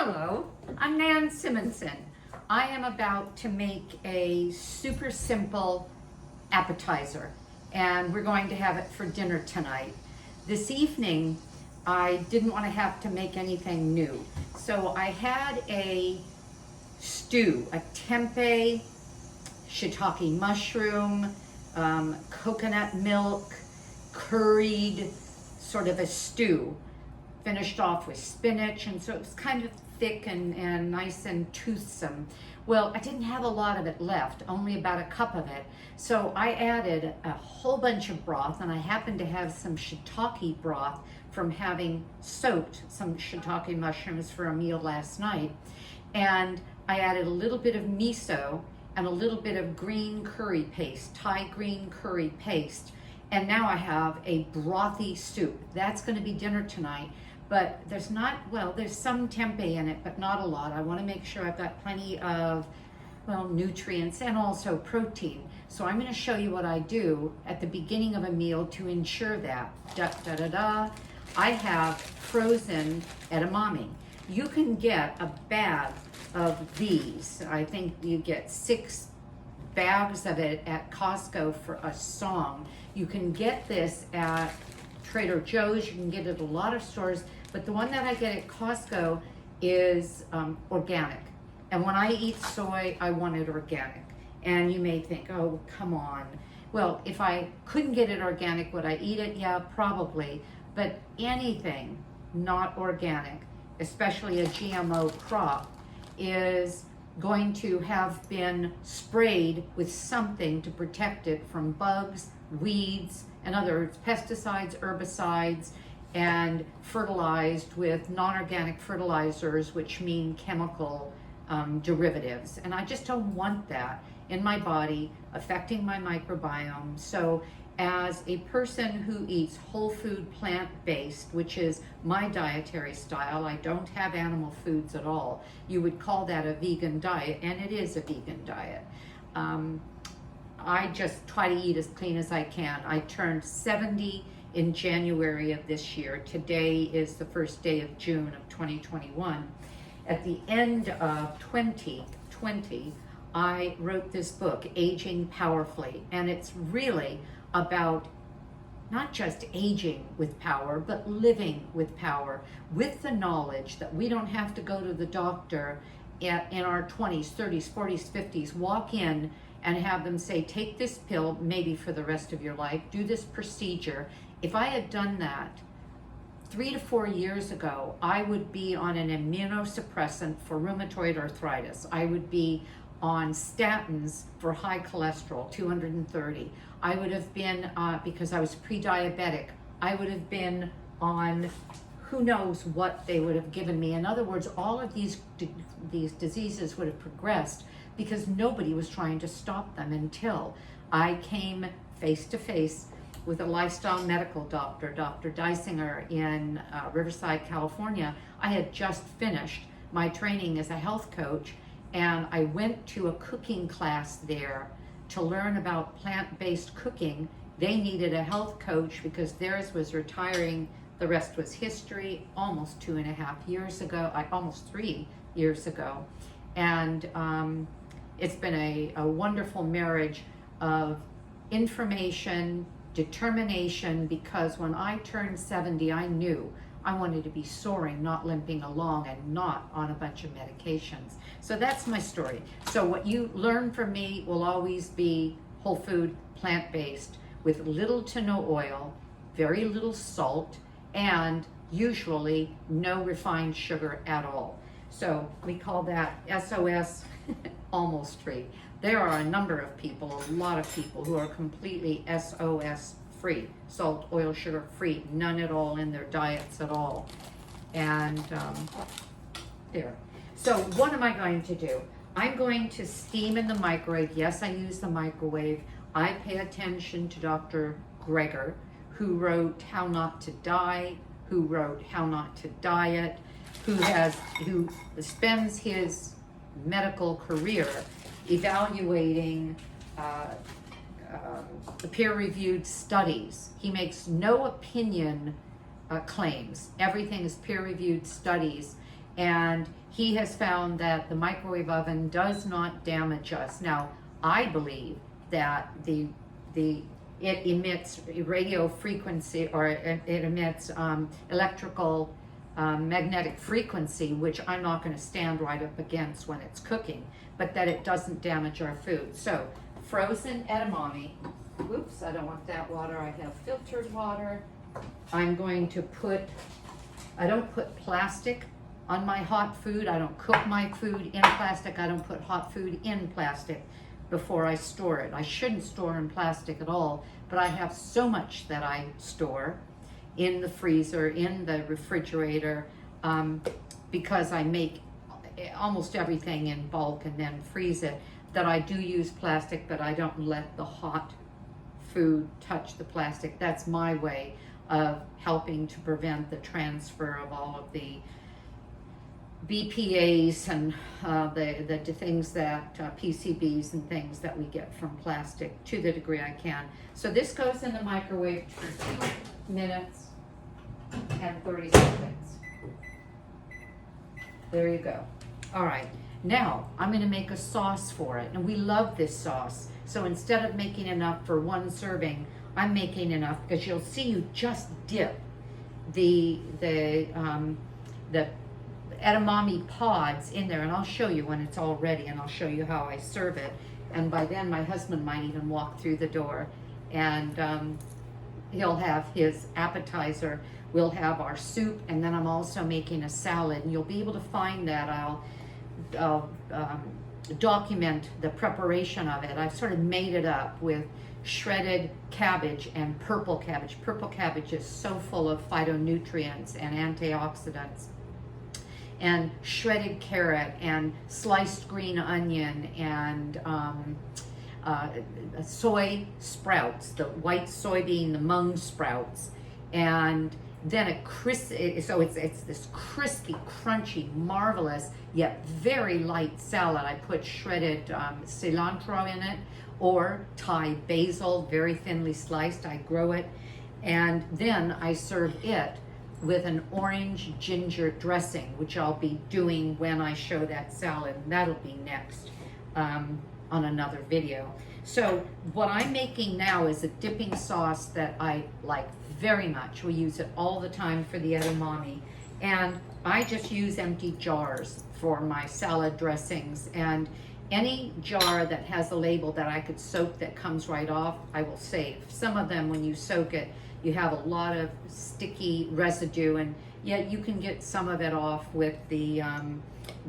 Hello, I'm Nan Simonson. I am about to make a super simple appetizer, and we're going to have it for dinner tonight. This evening, I didn't want to have to make anything new, so I had a stew, a tempeh, shiitake mushroom, coconut milk, curried, sort of a stew. Finished off with spinach, and so it was kind of thick and nice and toothsome. Well, I didn't have a lot of it left, only about a cup of it. So I added a whole bunch of broth, and I happened to have some shiitake broth from having soaked some shiitake mushrooms for a meal last night. And I added a little bit of miso and a little bit of green curry paste, Thai green curry paste. And now I have a brothy soup. That's going to be dinner tonight. But there's some tempeh in it, but not a lot. I want to make sure I've got plenty of, nutrients and also protein. So I'm going to show you what I do at the beginning of a meal to ensure that. I have frozen edamame. You can get a bag of these. I think you get 6 bags of it at Costco for a song. You can get this at Trader Joe's. You can get it at a lot of stores, but the one that I get at Costco is organic. And when I eat soy, I want it organic. And you may think, oh, come on. Well, if I couldn't get it organic, would I eat it? Yeah, probably. But anything not organic, especially a GMO crop, is going to have been sprayed with something to protect it from bugs, weeds, and other pesticides, herbicides, and fertilized with non-organic fertilizers, which mean chemical derivatives. And I just don't want that in my body affecting my microbiome. So as a person who eats whole food plant-based, which is my dietary style, I don't have animal foods at all. You would call that a vegan diet, and it is a vegan diet. I just try to eat as clean as I can. I turned 70 in January of this year. Today is the first day of June of 2021. At the end of 2020, I wrote this book, Aging Powerfully, and it's really about not just aging with power, but living with power, with the knowledge that we don't have to go to the doctor in our 20s, 30s, 40s, 50s, walk in and have them say, take this pill, maybe for the rest of your life, do this procedure. If I had done that 3 to 4 years ago, I would be on an immunosuppressant for rheumatoid arthritis. I would be on statins for high cholesterol, 230. I would have been, because I was pre-diabetic, I would have been on who knows what they would have given me. In other words, all of these diseases would have progressed because nobody was trying to stop them until I came face to face with a lifestyle medical doctor, Dr. Dysinger in Riverside, California. I had just finished my training as a health coach, and I went to a cooking class there to learn about plant-based cooking. They needed a health coach because theirs was retiring. The rest was history. Almost 2.5 years ago, almost 3 years ago. And it's been a wonderful marriage of information, determination, because when I turned 70, I knew I wanted to be soaring, not limping along, and not on a bunch of medications. So that's my story. So what you learn from me will always be whole food, plant-based, with little to no oil, very little salt, and usually no refined sugar at all. So we call that SOS almost free. There are a number of people, a lot of people, who are completely SOS free, salt, oil, sugar free, none at all in their diets at all. And there. So what am I going to do? I'm going to steam in the microwave. Yes, I use the microwave. I pay attention to Dr. Greger, who wrote How Not to Die, who wrote How Not to Diet, who spends his medical career evaluating the peer-reviewed studies. He makes no opinion claims. Everything is peer-reviewed studies, And he has found that the microwave oven does not damage us. Now, I believe that it emits radio frequency, or it emits electrical magnetic frequency, which I'm not going to stand right up against when it's cooking, but that it doesn't damage our food. So, frozen edamame. Oops, I don't want that water. I have filtered water. I'm going to I don't put plastic on my hot food. I don't cook my food in plastic. I don't put hot food in plastic before I store it. I shouldn't store in plastic at all, but I have so much that I store in the freezer, in the refrigerator, because I make almost everything in bulk and then freeze it, that I do use plastic, but I don't let the hot food touch the plastic. That's my way of helping to prevent the transfer of all of the BPAs and the things that PCBs and things that we get from plastic, to the degree I can. So this goes in the microwave for 2 minutes and 30 seconds. There you go. All right, now I'm going to make a sauce for it, and we love this sauce. So instead of making enough for 1 serving, I'm making enough, because you'll see you just dip the edamame pods in there, and I'll show you when it's all ready, and I'll show you how I serve it. And by then my husband might even walk through the door, and he'll have his appetizer. We'll have our soup, and then I'm also making a salad, and you'll be able to find that. I'll document the preparation of it. I've sort of made it up with shredded cabbage and purple cabbage. Purple cabbage is so full of phytonutrients and antioxidants. And shredded carrot and sliced green onion and soy sprouts, the white soybean, the mung sprouts, and then so it's this crispy, crunchy, marvelous, yet very light salad. I put shredded cilantro in it, or Thai basil, very thinly sliced. I grow it, and then I serve it with an orange ginger dressing, which I'll be doing when I show that salad. And that'll be next on another video. So what I'm making now is a dipping sauce that I like very much. We use it all the time for the edamame. And I just use empty jars for my salad dressings. And any jar that has a label that I could soak that comes right off, I will save. Some of them, when you soak it, you have a lot of sticky residue, and yet you can get some of it off with the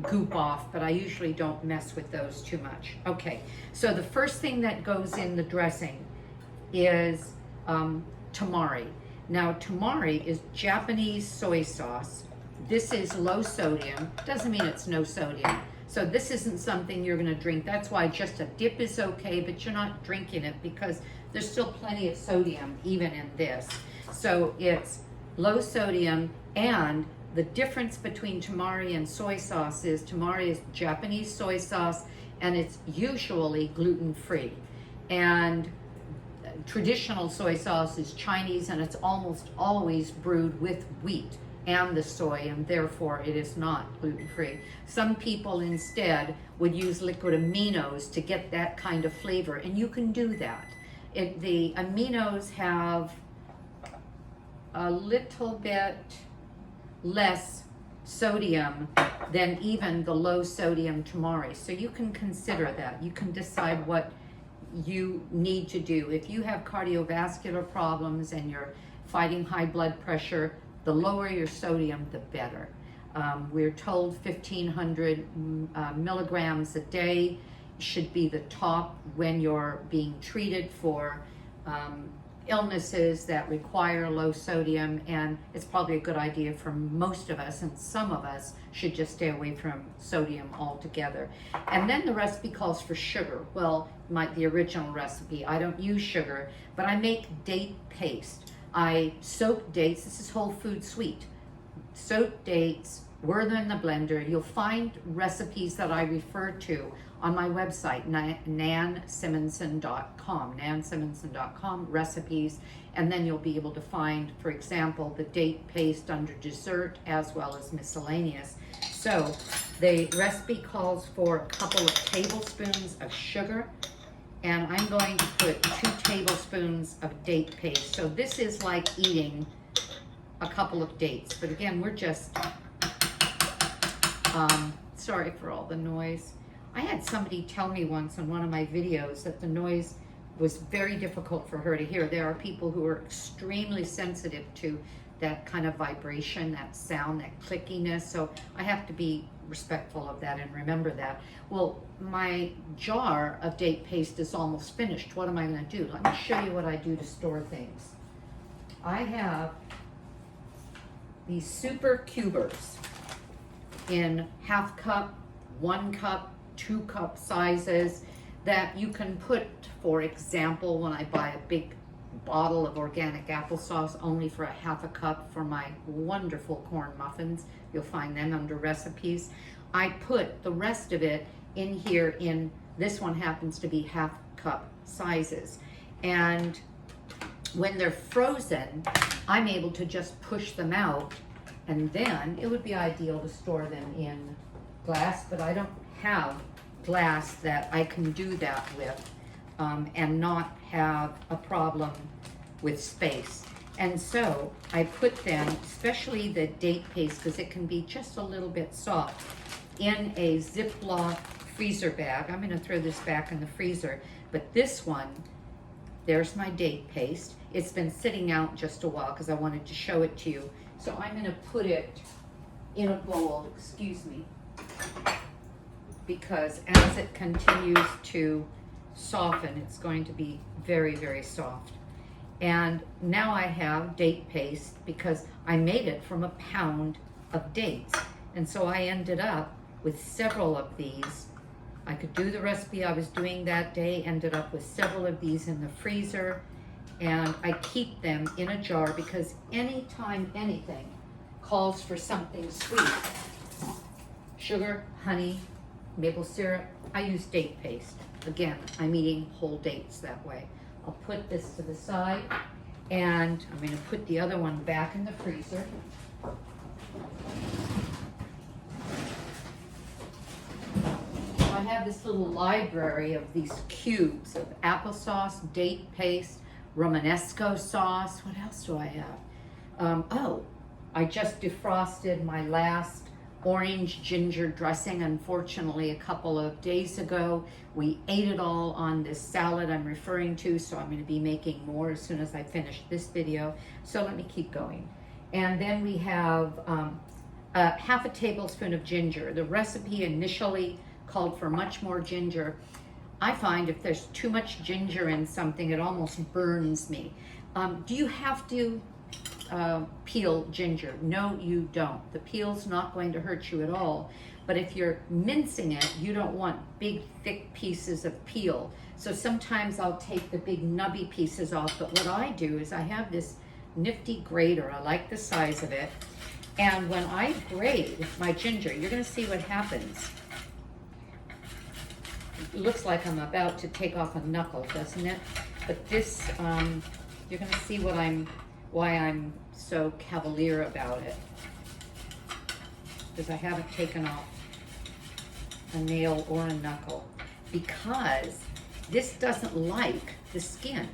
goop off, but I usually don't mess with those too much. Okay, so the first thing that goes in the dressing is tamari. Now, tamari is Japanese soy sauce. This is low sodium. Doesn't mean it's no sodium. So this isn't something you're gonna drink. That's why just a dip is okay, but you're not drinking it, because there's still plenty of sodium even in this. So it's low sodium, and the difference between tamari and soy sauce is tamari is Japanese soy sauce, and it's usually gluten-free. And traditional soy sauce is Chinese, and it's almost always brewed with wheat and the soy, and therefore it is not gluten-free. Some people instead would use liquid aminos to get that kind of flavor, and you can do that. The aminos have a little bit less sodium than even the low sodium tamari, so you can consider that. You can decide what you need to do. If you have cardiovascular problems and you're fighting high blood pressure, the lower your sodium, the better. We're told 1,500 milligrams a day should be the top when you're being treated for illnesses that require low sodium, and it's probably a good idea for most of us, and some of us should just stay away from sodium altogether. And then the recipe calls for sugar. Well, the original recipe, I don't use sugar, but I make date paste. I soak dates. This is whole food sweet. Soak dates, whir them in the blender. You'll find recipes that I refer to on my website, nansimonson.com, recipes, and then you'll be able to find, for example, the date paste under dessert as well as miscellaneous. So the recipe calls for a couple of tablespoons of sugar, and I'm going to put 2 tablespoons of date paste. So this is like eating a couple of dates, but again, we're just, sorry for all the noise. I had somebody tell me once in one of my videos that the noise was very difficult for her to hear. There are people who are extremely sensitive to that kind of vibration, that sound, that clickiness. So I have to be respectful of that and remember that. Well, my jar of date paste is almost finished. What am I going to do? Let me show you what I do to store things. I have these super cubers in 1/2 cup, 1 cup, 2 cup sizes that you can put, for example, when I buy a big bottle of organic applesauce only for 1/2 cup for my wonderful corn muffins. You'll find them under recipes. I put the rest of it in here in, this one happens to be 1/2 cup sizes. And when they're frozen, I'm able to just push them out, and then it would be ideal to store them in glass, but I don't have glass that I can do that with and not have a problem with space. And so I put them, especially the date paste, because it can be just a little bit soft, in a Ziploc freezer bag. I'm going to throw this back in the freezer, but this one, there's my date paste. It's been sitting out just a while because I wanted to show it to you. So I'm going to put it in a bowl, excuse me, because as it continues to soften, it's going to be very, very soft. And now I have date paste because I made it from 1 pound of dates. And so I ended up with several of these. I could do the recipe I was doing that day, ended up with several of these in the freezer, and I keep them in a jar because anytime anything calls for something sweet, sugar, honey, maple syrup, I use date paste. Again, I'm eating whole dates that way. I'll put this to the side, and I'm going to put the other one back in the freezer. I have this little library of these cubes of applesauce, date paste, Romanesco sauce. What else do I have? I just defrosted my last orange ginger dressing, unfortunately, a couple of days ago. We ate it all on this salad I'm referring to, so I'm going to be making more as soon as I finish this video. So let me keep going. And then we have 1/2 tablespoon of ginger. The recipe initially called for much more ginger. I find if there's too much ginger in something, it almost burns me. Do you have to peel ginger? No, you don't. The peel's not going to hurt you at all. But if you're mincing it, you don't want big, thick pieces of peel. So sometimes I'll take the big nubby pieces off. But what I do is I have this nifty grater. I like the size of it. And when I grate my ginger, you're going to see what happens. It looks like I'm about to take off a knuckle, doesn't it? But this, you're going to see why I'm so cavalier about it. Because I haven't taken off a nail or a knuckle. Because this doesn't like the skin.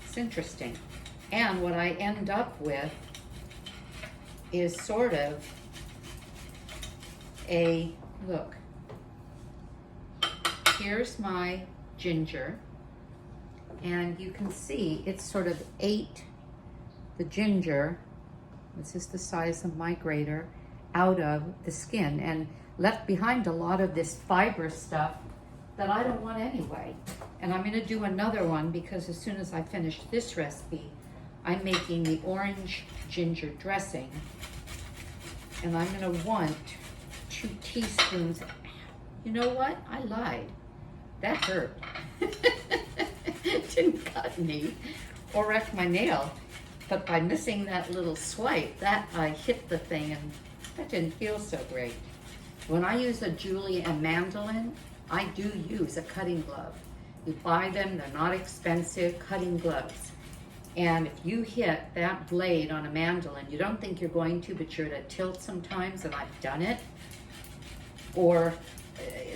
It's interesting. And what I end up with is sort of a, look, here's my ginger, and you can see it's sort of ate the ginger, this is the size of my grater, out of the skin and left behind a lot of this fibrous stuff that I don't want anyway. And I'm going to do another one because as soon as I finish this recipe, I'm making the orange ginger dressing, and I'm going to want 2 teaspoons. You know what? I lied. That hurt. It didn't cut me or wreck my nail, but by missing that little swipe, that I hit the thing, and that didn't feel so great. When I use a Julie and mandolin, I do use a cutting glove. You buy them, they're not expensive, cutting gloves. And if you hit that blade on a mandolin, you don't think you're going to, but you're at a tilt sometimes, and I've done it, or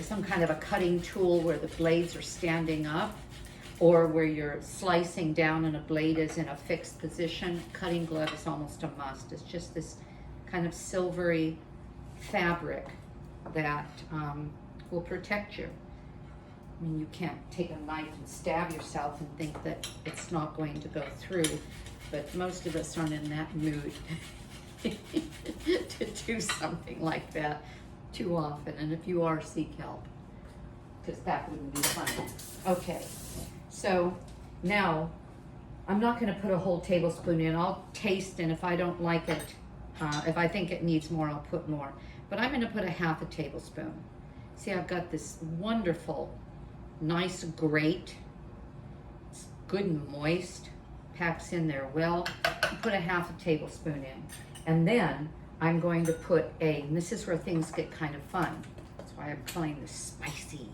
some kind of a cutting tool where the blades are standing up, or where you're slicing down and a blade is in a fixed position, cutting glove is almost a must. It's just this kind of silvery fabric that will protect you. I mean, you can't take a knife and stab yourself and think that it's not going to go through, but most of us aren't in that mood to do something like that too often. And if you are, seek help, because that wouldn't be fun. Okay, so now I'm not going to put a whole tablespoon in. I'll taste, and if I don't like it, if I think it needs more, I'll put more. But I'm going to put a half a tablespoon. See, I've got this wonderful, nice grate. It's good and moist, packs in there well. Put a half a tablespoon in. And then I'm going to put and this is where things get kind of fun. That's why I'm calling this spicy.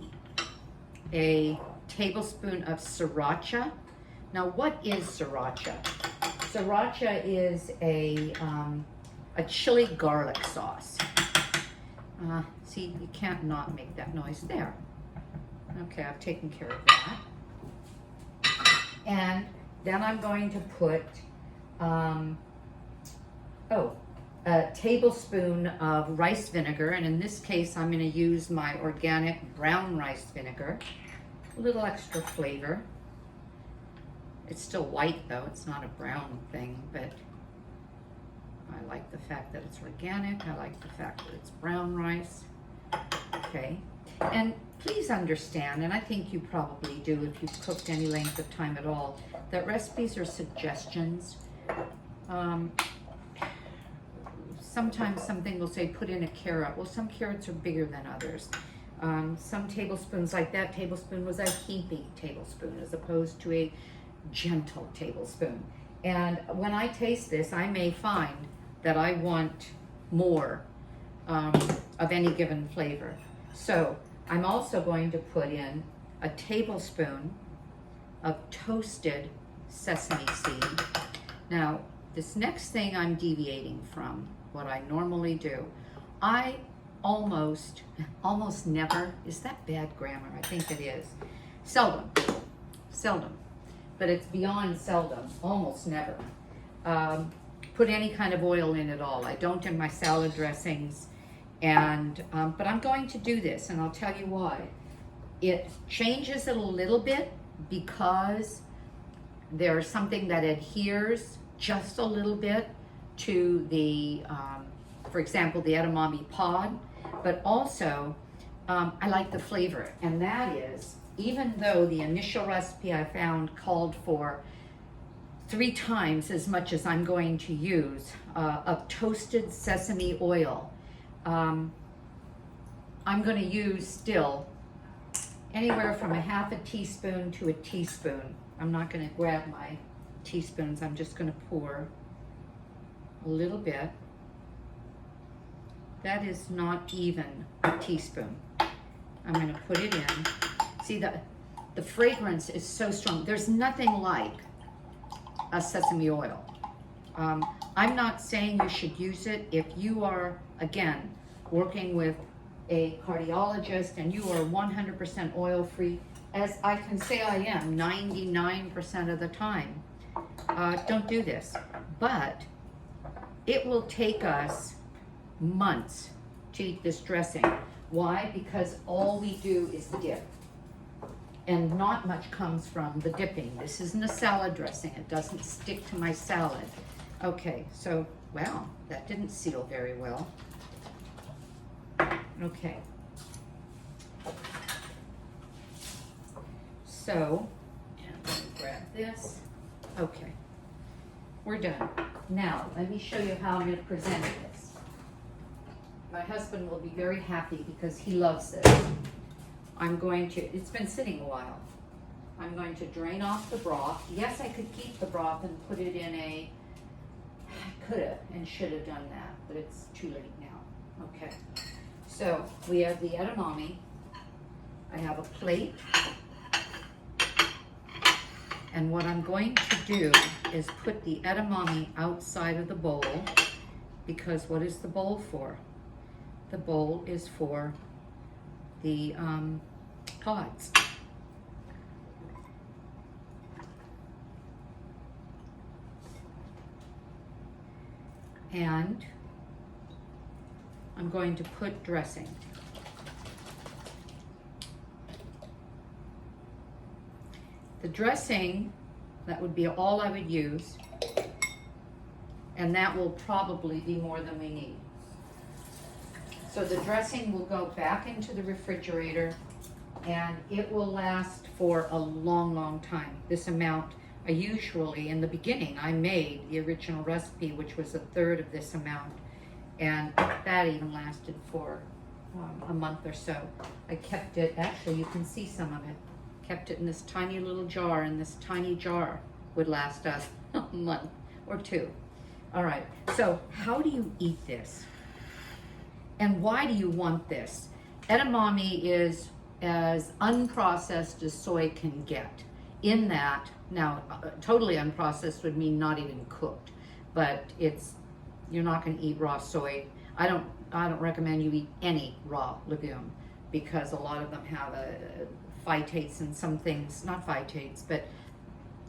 A tablespoon of sriracha. Now, what is sriracha? Sriracha is a chili garlic sauce. See, you can't not make that noise there. Okay, I've taken care of that. And then I'm going to put a tablespoon of rice vinegar, and in this case I'm going to use my organic brown rice vinegar. A little extra flavor. It's still white though, it's not a brown thing, but I like the fact that it's organic. I like the fact that it's brown rice. Okay, and please understand, and I think you probably do if you've cooked any length of time at all, that recipes are suggestions. Sometimes something will say put in a carrot. Well, some carrots are bigger than others. Some tablespoons, like that tablespoon, was a heaping tablespoon as opposed to a gentle tablespoon. And when I taste this, I may find that I want more of any given flavor. So I'm also going to put in a tablespoon of toasted sesame seed. Now, this next thing I'm deviating from what I normally do. I almost never, is that bad grammar? I think it is. Seldom, but it's beyond seldom, almost never. Put any kind of oil in at all. I don't in my salad dressings, and but I'm going to do this, and I'll tell you why. It changes it a little bit because there's something that adheres just a little bit to the, for example, the edamame pod, but also I like the flavor, and that is, even though the initial recipe I found called for 3 times as much as I'm going to use of toasted sesame oil, I'm going to use still anywhere from a half a teaspoon to a teaspoon. I'm not going to grab my teaspoons. I'm just going to pour a little bit. That is not even a teaspoon. I'm going to put it in. See, the fragrance is so strong. There's nothing like a sesame oil. I'm not saying you should use it if you are, again, working with a cardiologist and you are 100% oil free, as I can say I am 99% of the time. Don't do this. But it will take us months to eat this dressing. Why? Because all we do is dip. And not much comes from the dipping. This isn't a salad dressing. It doesn't stick to my salad. Okay, so, wow, that didn't seal very well. Okay. So, and let me grab this. Okay, we're done. Now, let me show you how I'm going to present this. My husband will be very happy because he loves this. I'm going to, it's been sitting a while. I'm going to drain off the broth. Yes, I could keep the broth and put it in a, I could have and should have done that, but it's too late now. Okay, so we have the edamame. I have a plate. And what I'm going to do is put the edamame outside of the bowl, because what is the bowl for? The bowl is for the pods. And I'm going to put dressing. The dressing, that would be all I would use, and that will probably be more than we need. So the dressing will go back into the refrigerator, and it will last for a long, long time. This amount, I usually, in the beginning, I made the original recipe, which was a third of this amount, and that even lasted for a month or so. I kept it, actually you can see some of it, kept it in this tiny little jar, and this tiny jar would last us a month or two. All right, so how do you eat this? And why do you want this? Edamame is as unprocessed as soy can get. In that, now totally unprocessed would mean not even cooked, but you're not going to eat raw soy. I don't recommend you eat any raw legume, because a lot of them have phytates and some things, not phytates, but,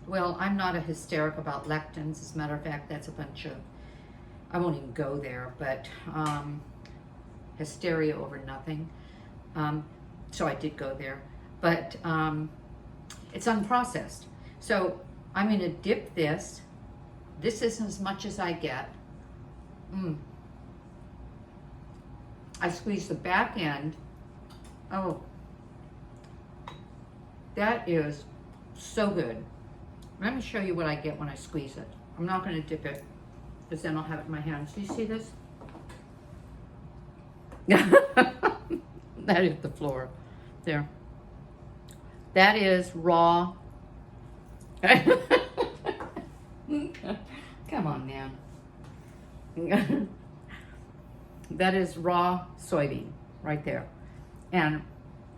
well, I'm not a hysteric about lectins. As a matter of fact, that's a bunch of, I won't even go there, but hysteria over nothing. So I did go there, but it's unprocessed. So I'm going to dip this. This is as much as I get. I squeeze the back end. Oh, that is so good. Let me show you what I get when I squeeze it. I'm not going to dip it, because then I'll have it in my hands. Do you see this? That is the floor. There. That is raw. Come on, man. That is raw soybean right there. And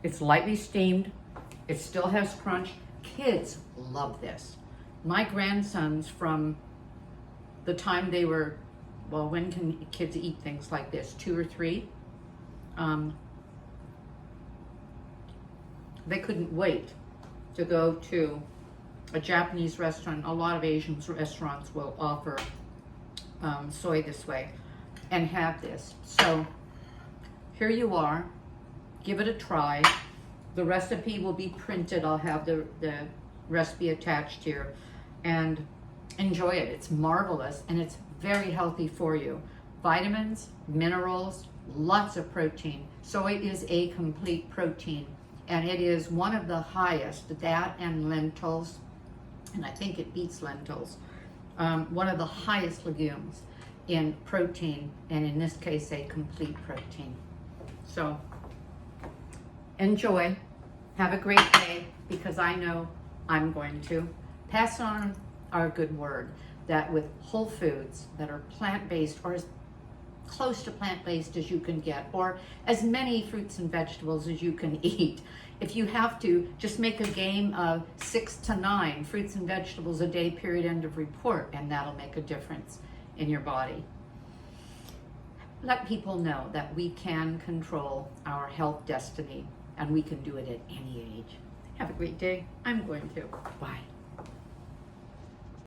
it's lightly steamed. It still has crunch. Kids love this. My grandsons, from the time they were, well, when can kids eat things like this? 2 or 3? They couldn't wait to go to a Japanese restaurant. A lot of Asian restaurants will offer soy this way and have this. So here you are. Give it a try. The recipe will be printed. I'll have the recipe attached here, and enjoy it. It's marvelous, and it's very healthy for you. Vitamins, minerals, lots of protein. Soy is a complete protein, and it is one of the highest, that and lentils, and I think it beats lentils, one of the highest legumes in protein, and in this case, a complete protein. So enjoy. Have a great day, because I know I'm going to. Pass on our good word that with whole foods that are plant-based, or as close to plant-based as you can get, or as many fruits and vegetables as you can eat. If you have to, just make a game of 6 to 9 fruits and vegetables a day, period, end of report, and that'll make a difference in your body. Let people know that we can control our health destiny, and we can do it at any age. Have a great day. I'm going to. Bye.